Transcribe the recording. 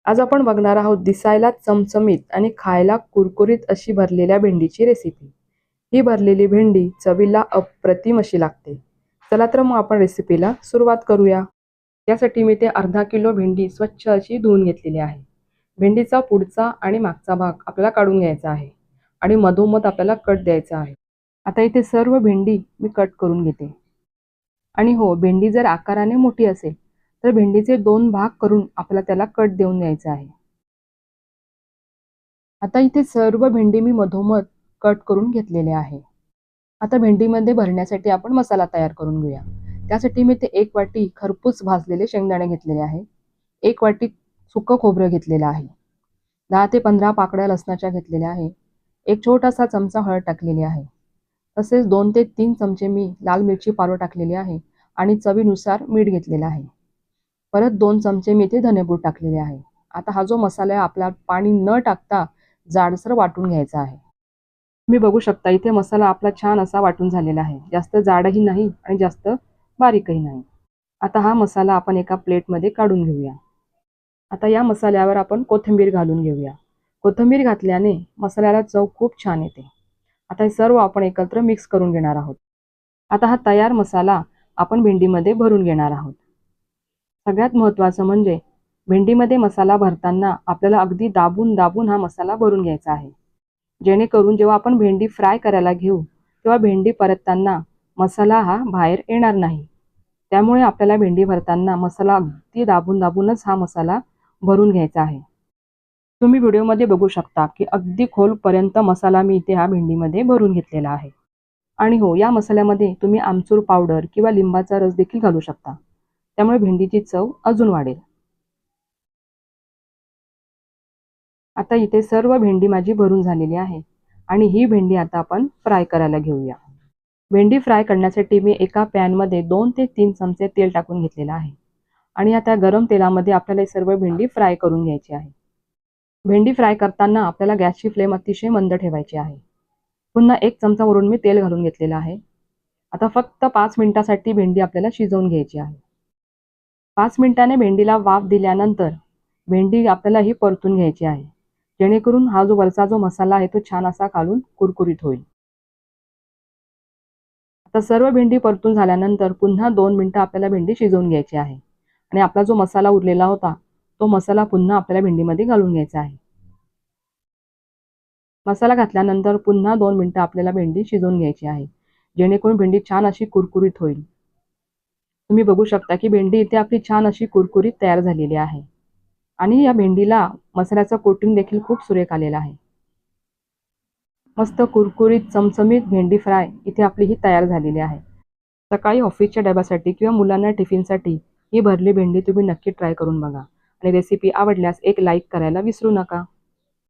आज आपण बघणार आहोत दिसायला चमचमीत आणि खायला कुरकुरीत अशी भरलेल्या भेंडीची रेसिपी। ही भरलेली भेंडी चवीला अप्रतिम अशी लागते। चला तर मग आपण रेसिपीला सुरुवात करूया। त्यासाठी मी ते अर्धा किलो भेंडी स्वच्छ अशी धुवून घेतलेली आहे। भेंडीचा पुढचा आणि मागचा भाग आपल्याला काढून घ्यायचा आहे आणि मधोमध आपल्याला कट द्यायचा आहे। आता इथे सर्व भेंडी मी कट करून घेते। आणि हो, भेंडी जर आकाराने मोठी असेल तर भेंडीचे 2 भाग करून आपल्याला त्याला कट देऊन द्यायचा आहे। आता इथे सर्व भेंडी मी मधोमध कट करून घेतलेले आहे। आता भेंडीमध्ये भरण्यासाठी आपण मसाला तयार करून घेऊया। त्यासाठी मी ते 1 वाटी खरपूस भाजलेले शेंगदाणे घेतलेले आहे, 1 वाटी सुकं खोबरं घेतलेलं आहे, 10 ते 15 पाकळ्या लसणाच्या घेतलेल्या आहे, एक छोटासा चमचा हळद टाकलेली आहे, तसेच 2 ते 3 चमचे मी लाल मिरची पावडर टाकलेली आहे आणि चवीनुसार मीठ घेतलेलं आहे। परत 2 चमचे मी इथे धनेपूड टाकलेले आहे। आता हा जो मसाला आहे आपला पाणी न टाकता जाडसर वाटून घ्यायचा आहे। तुम्ही बघू शकता इथे मसाला आपला छान असा वाटून झालेला आहे, जास्त जाडही नाही आणि जास्त बारीकही नाही। आता हा मसाला आपण एका प्लेटमध्ये काढून घेऊया। आता या मसाल्यावर आपण कोथिंबीर घालून घेऊया। कोथिंबीर घातल्याने मसाल्याला चव खूप छान येते। आता हे सर्व आपण एकत्र मिक्स करून घेणार आहोत। आता हा तयार मसाला आपण भेंडीमध्ये भरून घेणार आहोत। सगळ्यात महत्त्वाचं म्हणजे भेंडीमध्ये मसाला भरताना आपल्याला अगदी दाबून दाबून हा मसाला भरून घ्यायचा आहे, जेणेकरून जेव्हा आपण भेंडी फ्राय करायला घेऊ तेव्हा भेंडी परतताना मसाला हा बाहेर येणार नाही। त्यामुळे आपल्याला भेंडी भरताना मसाला अगदी दाबून दाबूनच हा मसाला भरून घ्यायचा आहे। तुम्ही व्हिडिओमध्ये बघू शकता की अगदी खोलपर्यंत मसाला मी इथे हा भेंडीमध्ये भरून घेतलेला आहे। आणि हो, या मसाल्यामध्ये तुम्ही आमचूर पावडर किंवा लिंबाचा रस देखील घालू शकता, त्यामुळे भेंडीची चव अजून वाढेल। आता इथे सर्व भेंडी माझी भरून झालेली आहे आणि ही भेंडी आता आपण फ्राय करायला घेऊया। भेंडी फ्राय करण्यासाठी मी एका पॅनमध्ये 2 ते 3 चमचे तेल टाकून घेतलेलं आहे आणि आता गरम तेलामध्ये आपल्याला ही सर्व भेंडी फ्राय करून घ्यायची आहे। भेंडी फ्राय करताना आपल्याला गॅसची फ्लेम अतिशय मंद ठेवायची आहे। पुन्हा 1 चमचा वरून मी तेल घालून घेतलेलं आहे। आता फक्त 5 मिनिटांसाठी भेंडी आपल्याला शिजवून घ्यायची आहे। 5 मिनिटांनी भेंडीला वाफ दिल्यानंतर भेंडी आपल्याला ही परतून घ्यायची आहे, जेणेकरून हा जो वरचा जो मसाला आहे तो छान असा खालून कुरकुरीत होईल। आता सर्व भेंडी परतून झाल्यानंतर पुन्हा 2 मिनिटं आपल्याला भेंडी शिजवून घ्यायची आहे आणि आपला जो मसाला उरलेला होता तो मसाला पुन्हा आपल्याला भेंडीमध्ये घालून घ्यायचा आहे। मसाला घातल्यानंतर पुन्हा 2 मिनिटं आपल्याला भेंडी शिजवून घ्यायची आहे, जेणेकरून भेंडी छान अशी कुरकुरीत होईल। तुम्ही बघू शकता की भेंडी इथे आपली छान अशी कुरकुरीत तयार झालेली आहे आणि या भेंडीला मसाल्याचं कोटिंग देखील खूप सुरेख आलेलं आहे। मस्त कुरकुरीत चमचमीत भेंडी फ्राय इथे आपली ही तयार झालेली आहे। सकाळी ऑफिसच्या डब्यासाठी किंवा मुलांना टिफिनसाठी ही भरली भेंडी तुम्ही नक्की ट्राय करून बघा आणि रेसिपी आवडल्यास एक लाईक करायला विसरू नका।